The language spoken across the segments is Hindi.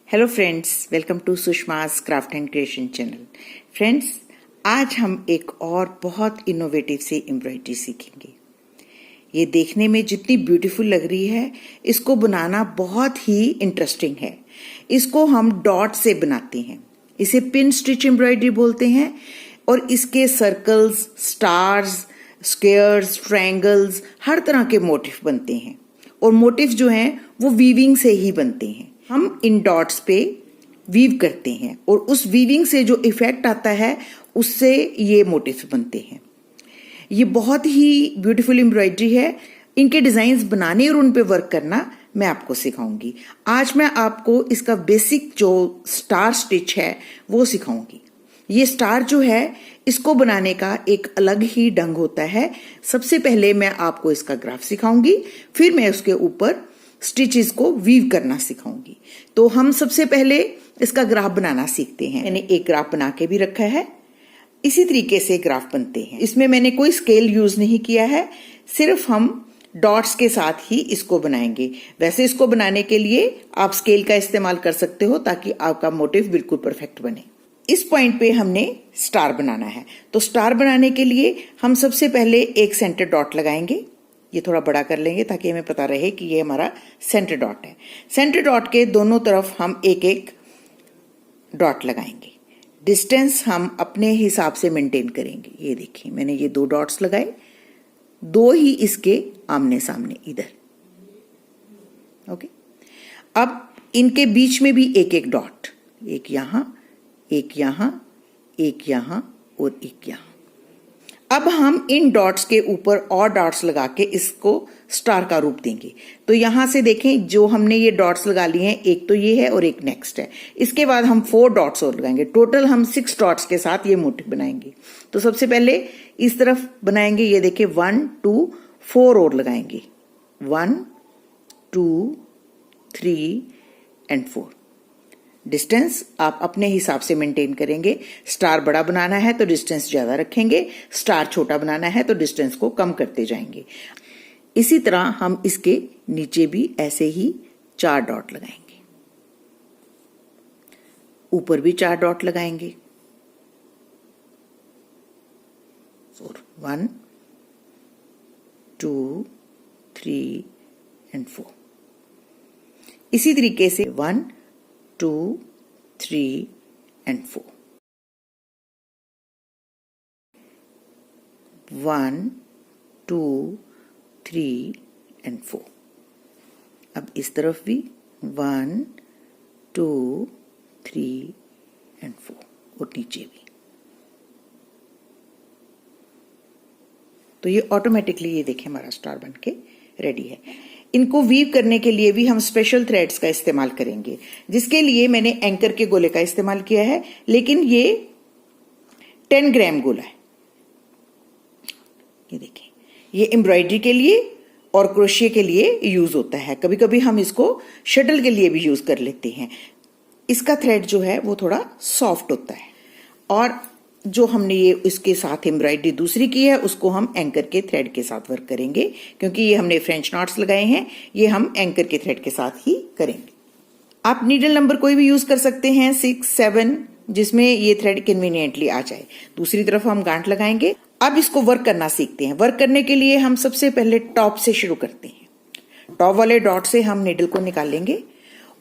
Hello friends, welcome to Sushma's craft and creation channel. Friends, आज हम एक और बहुत इनोवेटिव सी एम्ब्रॉयडरी सीखेंगे। ये देखने में जितनी ब्यूटीफुल लग रही है, इसको बनाना बहुत ही इंटरेस्टिंग है। इसको हम डॉट से बनाते हैं। इसे पिन स्टिच एम्ब्रॉयडरी बोलते हैं और इसके सर्कल्स, स्टार्स, स्क्वेयर्स, ट्रायंगल्स, हर तरह के मोटिफ बनते हैं और मोटिफ जो हैं वो वीविंग से ही बनते हैं। हम इन डॉट्स पे वीव करते हैं और उस वीविंग से जो इफेक्ट आता है उससे ये मोटिफ बनते हैं। ये बहुत ही ब्यूटीफुल एम्ब्रॉयडरी है। इनके डिजाइन्स बनाने और उन पे वर्क करना मैं आपको सिखाऊंगी। आज मैं आपको इसका बेसिक जो स्टार स्टिच है वो सिखाऊंगी। ये स्टार जो है इसको बनाने का एक अलग ही ढंग होता है। सबसे पहले मैं आपको इसका ग्राफ सिखाऊंगी, फिर मैं उसके ऊपर स्टिचेस को वीव करना सिखाऊंगी। तो हम सबसे पहले इसका ग्राफ बनाना सीखते हैं। मैंने एक ग्राफ बना के भी रखा है। इसी तरीके से ग्राफ बनते हैं। इसमें मैंने कोई स्केल यूज नहीं किया है, सिर्फ हम डॉट्स के साथ ही इसको बनाएंगे। वैसे इसको बनाने के लिए आप स्केल का इस्तेमाल कर सकते हो ताकि आपका मोटिव बिल्कुल परफेक्ट बने। इस पॉइंट पे हमने स्टार बनाना है। तो स्टार बनाने के लिए हम सबसे पहले एक सेंटर डॉट लगाएंगे। ये थोड़ा बड़ा कर लेंगे ताकि हमें पता रहे कि ये हमारा सेंटर डॉट है। सेंटर डॉट के दोनों तरफ हम एक एक डॉट लगाएंगे। डिस्टेंस हम अपने हिसाब से मेंटेन करेंगे। ये देखिए, मैंने ये दो डॉट्स लगाए, दो ही इसके आमने सामने इधर। ओके, अब इनके बीच में भी एक एक डॉट, एक यहां, एक यहां, एक यहां और एक यहां। अब हम इन डॉट्स के ऊपर और डॉट्स लगा के इसको स्टार का रूप देंगे। तो यहां से देखें, जो हमने ये डॉट्स लगा लिए हैं, एक तो ये है और एक नेक्स्ट है। इसके बाद हम 4 डॉट्स और लगाएंगे। टोटल हम 6 डॉट्स के साथ ये मोटिव बनाएंगे। तो सबसे पहले इस तरफ बनाएंगे। ये देखिए 1 2 4 और लगाएंगे। 1 2 3 एंड 4। डिस्टेंस आप अपने हिसाब से मेंटेन करेंगे। स्टार बड़ा बनाना है तो डिस्टेंस ज्यादा रखेंगे, स्टार छोटा बनाना है तो डिस्टेंस को कम करते जाएंगे। इसी तरह हम इसके नीचे भी ऐसे ही 4 डॉट लगाएंगे, ऊपर भी 4 डॉट लगाएंगे। 1 2 3 एंड 4। इसी तरीके से 1 2 3 एंड 4। 1 2 3 एंड 4। अब इस तरफ भी 1 2 3 एंड 4 और नीचे भी। तो ये ऑटोमेटिकली, ये देखें, हमारा स्टार बन के रेडी है। इनको वीव करने के लिए भी हम स्पेशल थ्रेड्स का इस्तेमाल करेंगे, जिसके लिए मैंने एंकर के गोले का इस्तेमाल किया है, लेकिन ये 10 ग्राम गोला है। ये देखें, ये एम्ब्रॉयडरी के लिए और क्रोशिया के लिए यूज होता है। कभी कभी हम इसको शटल के लिए भी यूज कर लेते हैं। इसका थ्रेड जो है वो थोड़ा सॉफ्ट होता है। और जो हमने ये इसके साथ एम्ब्रॉयडरी दूसरी की है, उसको हम एंकर के थ्रेड के साथ वर्क करेंगे, क्योंकि ये हमने फ्रेंच नॉट्स लगाए हैं, ये हम एंकर के थ्रेड के साथ ही करेंगे। आप नीडल नंबर कोई भी यूज कर सकते हैं, 6 7, जिसमें ये थ्रेड कन्वीनियंटली आ जाए। दूसरी तरफ हम गांठ लगाएंगे। अब इसको वर्क करना सीखते हैं। वर्क करने के लिए हम सबसे पहले टॉप से शुरू करते हैं। टॉप वाले डॉट से हम नीडल को निकालेंगे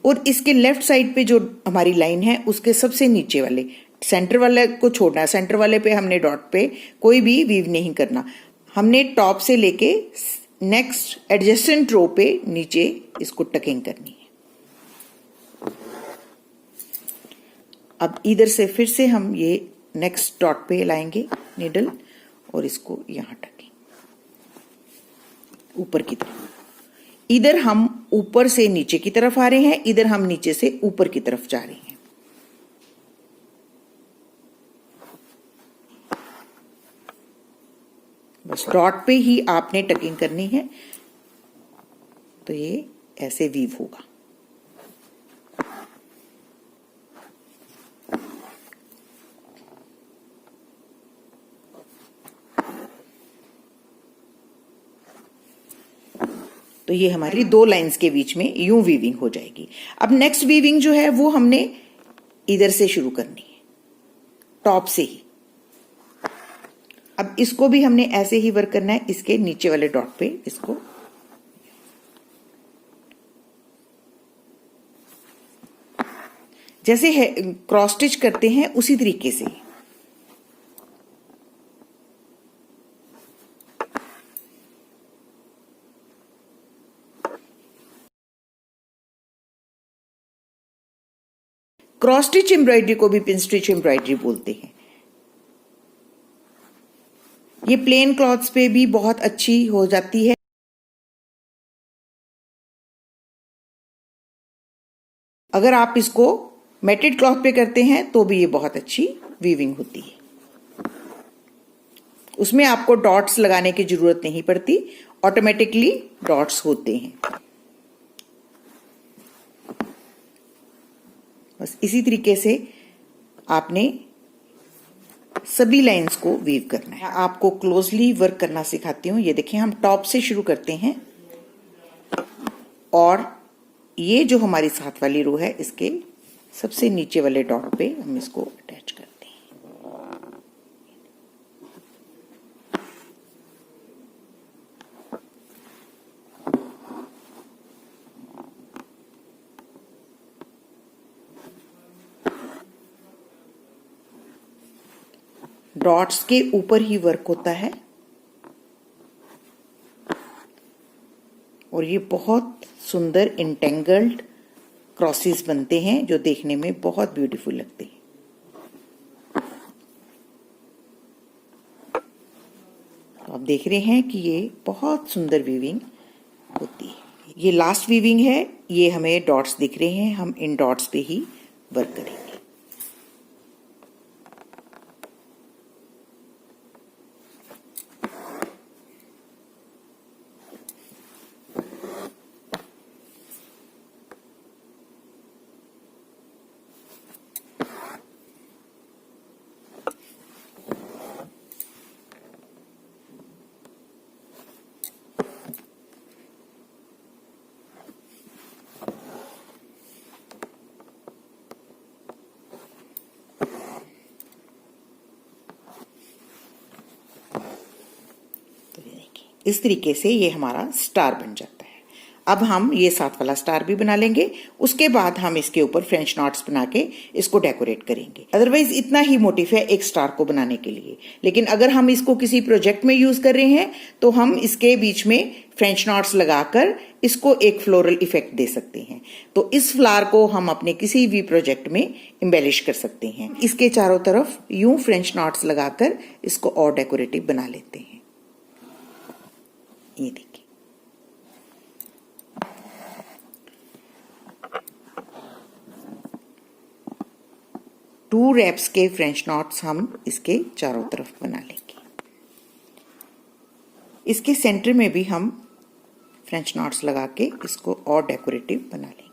और इसके लेफ्ट साइड पे जो हमारी लाइन है उसके सबसे नीचे वाले सेंटर वाले को छोड़ना है। सेंटर वाले पे हमने डॉट पे कोई भी वीव नहीं करना। हमने टॉप से लेके नेक्स्ट एडजेसेंट रो पे नीचे इसको टकिंग करनी है। अब इधर से फिर से हम ये नेक्स्ट डॉट पे लाएंगे नीडल और इसको यहां टकिंग ऊपर की तरफ। इधर हम ऊपर से नीचे की तरफ आ रहे हैं, इधर हम नीचे से ऊपर की तरफ जा रहे हैं। बस डॉट पे ही आपने टकिंग करनी है, तो ये ऐसे वीव होगा। तो ये हमारी 2 लाइंस के बीच में यूं वीविंग हो जाएगी। अब नेक्स्ट वीविंग जो है वो हमने इधर से शुरू करनी है, टॉप से ही। अब इसको भी हमने ऐसे ही वर्क करना है, इसके नीचे वाले डॉट पे इसको जैसे है क्रॉस स्टिच करते हैं उसी तरीके से। क्रॉस स्टिच एम्ब्रॉयडरी को भी पिन स्टिच एम्ब्रॉयडरी बोलते हैं। ये प्लेन क्लॉथ्स पे भी बहुत अच्छी हो जाती है। अगर आप इसको मैटेड क्लॉथ पे करते हैं तो भी ये बहुत अच्छी वीविंग होती है। उसमें आपको डॉट्स लगाने की जरूरत नहीं पड़ती, ऑटोमेटिकली डॉट्स होते हैं। बस इसी तरीके से आपने सभी लाइंस को वीव करना है। आपको क्लोजली वर्क करना सिखाती हूँ। ये देखिए, हम टॉप से शुरू करते हैं और ये जो हमारी साथ वाली रो है इसके सबसे नीचे वाले डॉट पे हम इसको अटैच करते हैं। डॉट्स के ऊपर ही वर्क होता है और ये बहुत सुंदर इंटेंगल्ड क्रॉसेस बनते हैं जो देखने में बहुत ब्यूटीफुल लगते हैं। तो आप देख रहे हैं कि ये बहुत सुंदर वीविंग होती है। ये लास्ट वीविंग है। ये हमें डॉट्स दिख रहे हैं, हम इन डॉट्स पे ही वर्क करेंगे। इस तरीके से ये हमारा स्टार बन जाता है। अब हम ये साथ वाला स्टार भी बना लेंगे, उसके बाद हम इसके ऊपर फ्रेंच नॉट्स बना के इसको डेकोरेट करेंगे। अदरवाइज इतना ही मोटिव है एक स्टार को बनाने के लिए, लेकिन अगर हम इसको किसी प्रोजेक्ट में यूज कर रहे हैं तो हम इसके बीच में फ्रेंच नॉट्स लगाकर इसको एक फ्लोरल इफेक्ट दे सकते हैं। तो इस फ्लावर को हम अपने किसी भी प्रोजेक्ट में एम्बेलिश कर सकते हैं। इसके चारों तरफ यूं फ्रेंच नॉट्स लगाकर इसको और डेकोरेटिव बना लेते हैं। ये देखिए, टू रैप्स के फ्रेंच नॉट्स हम इसके चारों तरफ बना लेंगे। इसके सेंटर में भी हम फ्रेंच नॉट्स लगा के इसको और डेकोरेटिव बना लेंगे।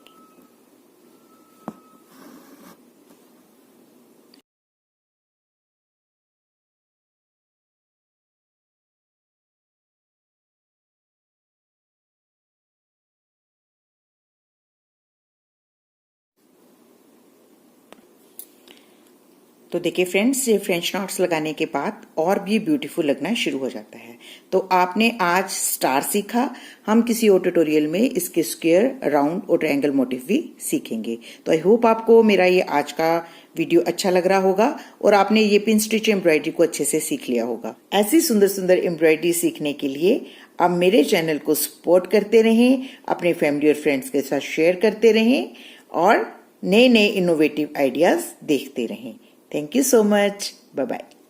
तो देखिए फ्रेंड्स, ये फ्रेंच नॉट्स लगाने के बाद और भी ब्यूटीफुल लगना शुरू हो जाता है। तो आपने आज स्टार सीखा, हम किसी और ट्यूटोरियल में इसके स्क्वायर, राउंड और ट्रायंगल मोटिव भी सीखेंगे। तो आई होप आपको मेरा ये आज का वीडियो अच्छा लग रहा होगा और आपने ये पिन स्टिच एम्ब्रॉयडरी को अच्छे से सीख लिया होगा। ऐसी सुंदर सुंदर एम्ब्रॉयडरी सीखने के लिए आप मेरे चैनल को सपोर्ट करते रहें, अपने फैमिली और फ्रेंड्स के साथ शेयर करते रहें और नए नए इनोवेटिव आइडियाज देखते रहें। Thank you so much. Bye-bye.